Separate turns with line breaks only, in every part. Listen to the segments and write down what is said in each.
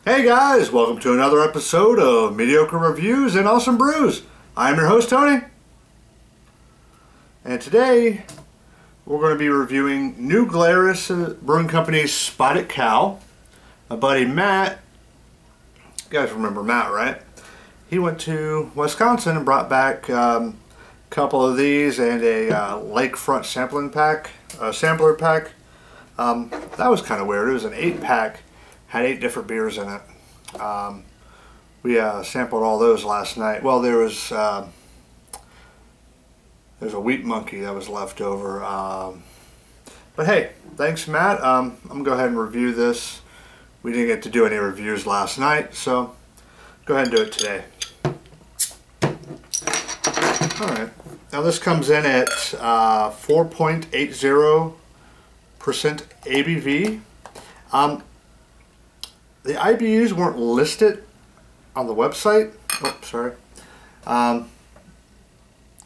Hey guys, welcome to another episode of Mediocre Reviews and Awesome Brews. I'm your host Tony, and today we're going to be reviewing New Glarus Brewing Company's Spotted Cow. My buddy Matt, you guys remember Matt, right? He went to Wisconsin and brought back a couple of these and a lakefront sampler pack. That was kind of weird. It was an 8-pack. Had 8 different beers in it. We sampled all those last night. Well, there's a wheat monkey that was left over. But hey, thanks Matt. I'm going to go ahead and review this. We didn't get to do any reviews last night, so go ahead and do it today. Alright, now this comes in at 4.80% ABV. The IBUs weren't listed on the website. Oh, sorry. Kind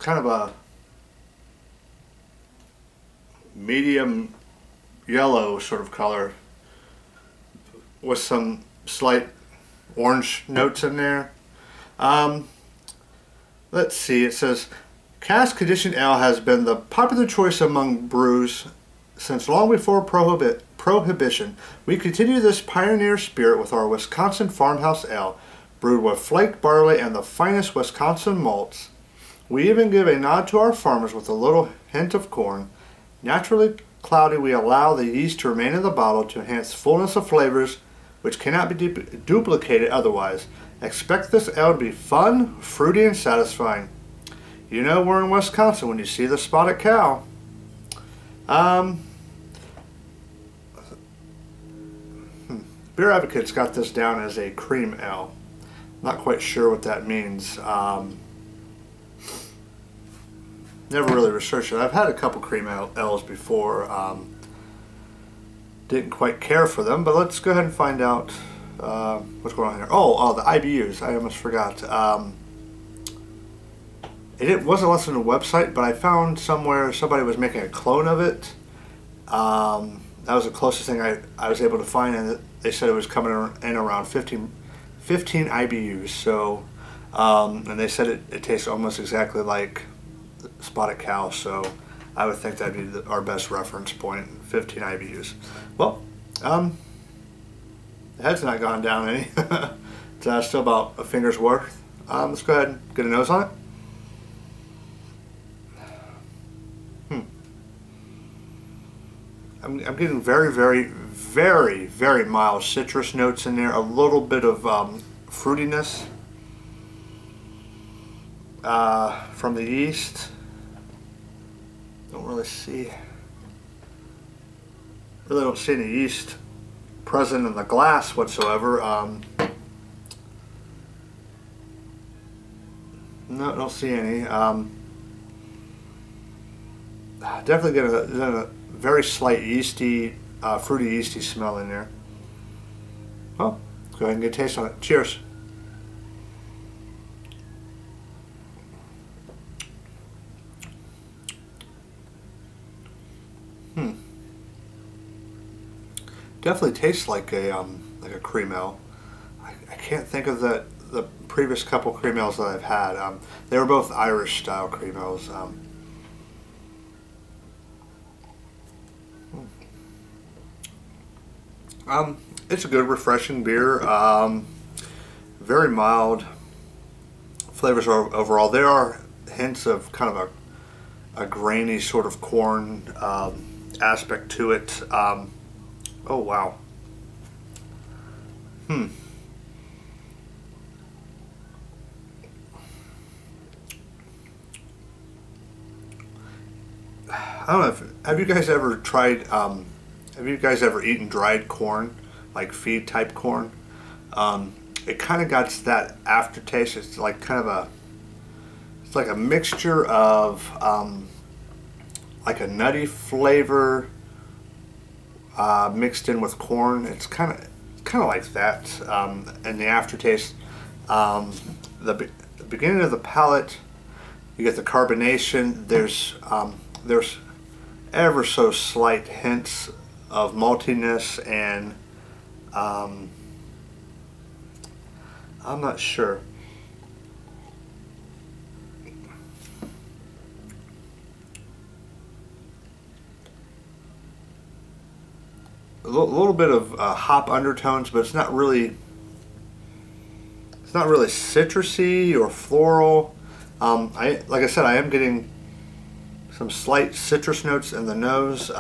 of a medium yellow sort of color with some slight orange notes in there. Let's see, it says, cask conditioned ale has been the popular choice among brews since long before Prohibition. We continue this pioneer spirit with our Wisconsin farmhouse ale, brewed with flaked barley and the finest Wisconsin malts. We even give a nod to our farmers with a little hint of corn. Naturally cloudy, we allow the yeast to remain in the bottle to enhance fullness of flavors which cannot be duplicated otherwise. Expect this ale to be fun, fruity, and satisfying. You know we're in Wisconsin when you see the Spotted Cow. Beer Advocate's got this down as a cream ale. Not quite sure what that means. Never really researched it. I've had a couple cream ales before. Didn't quite care for them, but let's go ahead and find out what's going on here. Oh, the IBUs. I almost forgot. It wasn't listed on the website, but I found somewhere somebody was making a clone of it. That was the closest thing I was able to find, and they said it was coming in around 15 IBUs. So, and they said it tastes almost exactly like Spotted Cow. So, I would think that'd be our best reference point, 15 IBUs. Well, the head's not gone down any. It's still about a finger's worth. Let's go ahead and get a nose on it. I'm getting very, very, very, very mild citrus notes in there. A little bit of fruitiness from the yeast. Don't really see. Really don't see any yeast present in the glass whatsoever. No, don't see any. Definitely get a very slight yeasty, fruity yeasty smell in there. Well, let's go ahead and get a taste on it. Cheers. Definitely tastes like a cream ale. I can't think of the previous couple cream ales that I've had. They were both Irish style cream ales. It's a good, refreshing beer. Very mild flavors overall. There are hints of kind of a grainy sort of corn aspect to it. Oh wow. I don't know. Have you guys ever tried? Have you guys ever eaten dried corn, like feed type corn? It kind of got that aftertaste. It's like kind of it's like a mixture of like a nutty flavor mixed in with corn. It's kind of like that. And the aftertaste, the beginning of the palate, you get the carbonation. There's ever so slight hints of maltiness and I'm not sure. A little bit of hop undertones, but it's not really citrusy or floral. Like I said, I am getting some slight citrus notes in the nose.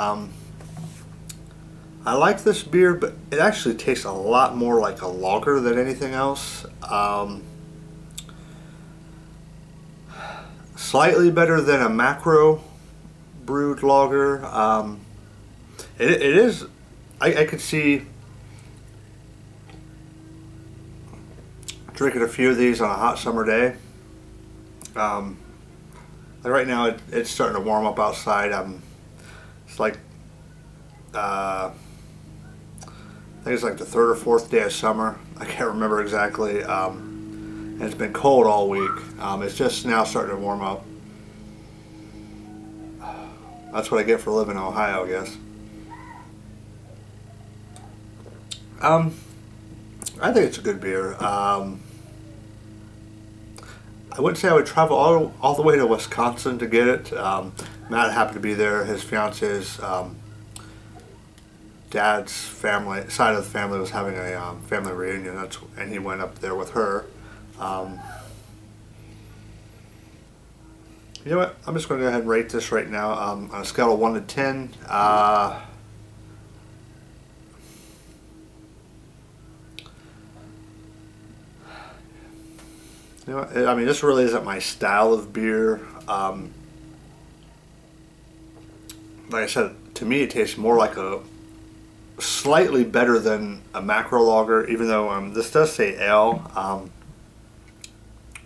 I like this beer, but it actually tastes a lot more like a lager than anything else. Slightly better than a macro brewed lager. It is. I could see drinking a few of these on a hot summer day. Like right now, it's starting to warm up outside. It's like I think it's like the third or fourth day of summer. I can't remember exactly. And it's been cold all week. It's just now starting to warm up. That's what I get for living in Ohio, I guess. I think it's a good beer. I wouldn't say I would travel all the way to Wisconsin to get it. Matt happened to be there. His fiance's dad's side of the family was having a family reunion. And he went up there with her. You know what? I'm just going to go ahead and rate this right now on a scale of 1 to 10. You know, I mean, this really isn't my style of beer. Like I said, to me it tastes more like a slightly better than a macro lager, even though this does say ale.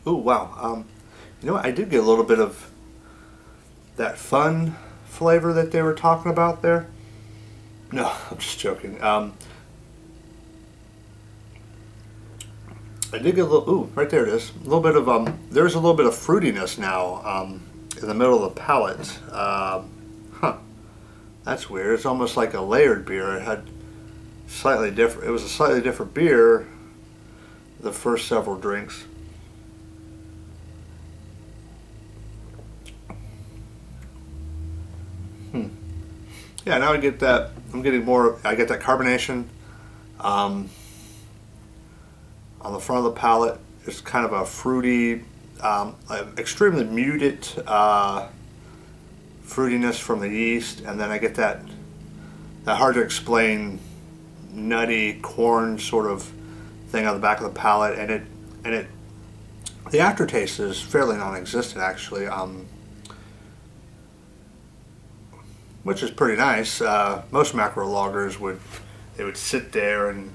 Ooh, wow. You know what? I did get a little bit of that fun flavor that they were talking about there. No, I'm just joking. I did get a little, ooh, right there it is. A little bit of, there's a little bit of fruitiness now in the middle of the palate. Huh, that's weird. It's almost like a layered beer. It had slightly different, it was a slightly different beer the first several drinks. Yeah, now I get that, I'm getting more, I get that carbonation. On the front of the palate, it's kind of a fruity, extremely muted fruitiness from the yeast, and then I get that hard to explain nutty corn sort of thing on the back of the palate, and the aftertaste is fairly non-existent actually, which is pretty nice. Most macro lagers would sit there and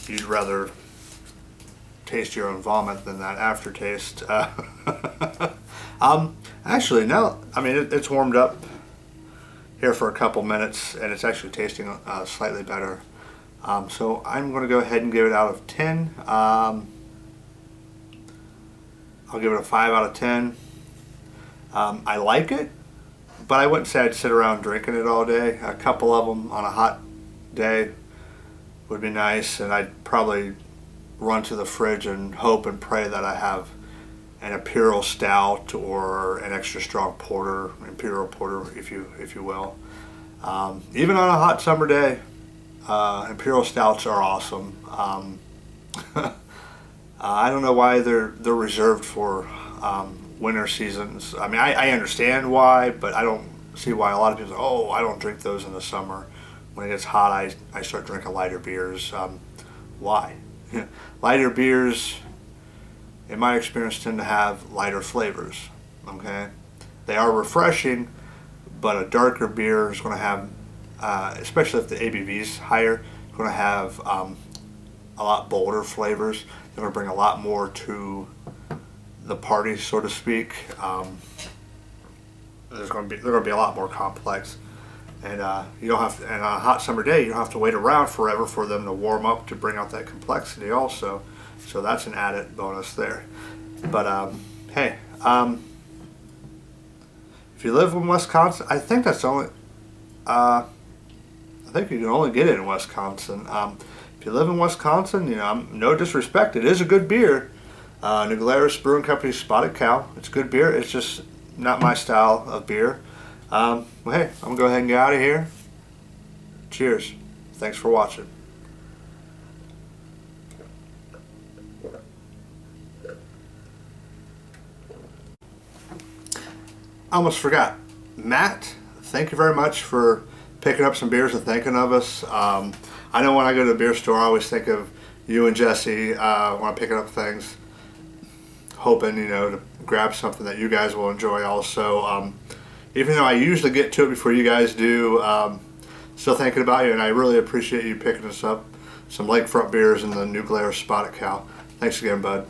you'd rather taste your own vomit than that aftertaste. Actually, now, I mean, it's warmed up here for a couple minutes, and it's actually tasting slightly better. So I'm going to go ahead and give it out of 10. I'll give it a 5 out of 10. I like it, but I wouldn't say I'd sit around drinking it all day. A couple of them on a hot day would be nice, and I'd probably run to the fridge and hope and pray that I have an imperial stout or an extra strong porter, imperial porter, if you will. Even on a hot summer day, imperial stouts are awesome. I don't know why they're reserved for winter seasons. I mean, I understand why, but I don't see why a lot of people say, oh, I don't drink those in the summer. When it gets hot, I start drinking lighter beers. Why? Lighter beers, in my experience, tend to have lighter flavors. Okay, they are refreshing, but a darker beer is going to have, especially if the ABV is higher, it's going to have a lot bolder flavors. They're going to bring a lot more to the party, so to speak. They're going to be a lot more complex. And you don't have to, and on a hot summer day, you don't have to wait around forever for them to warm up to bring out that complexity also. So that's an added bonus there. But hey, if you live in Wisconsin, I think that's only, I think you can only get it in Wisconsin. If if you live in Wisconsin, you know, no disrespect, it is a good beer. New Glarus Brewing Company Spotted Cow. It's good beer. It's just not my style of beer. Well, hey, I'm going to go ahead and get out of here. Cheers. Thanks for watching. I almost forgot. Matt, thank you very much for picking up some beers and thinking of us. I know when I go to the beer store, I always think of you and Jesse when I'm picking up things, hoping, you know, to grab something that you guys will enjoy also. Even though I usually get to it before you guys do, still thinking about you, and I really appreciate you picking us up some lakefront beers in the New Glarus Spotted Cow. Thanks again, bud.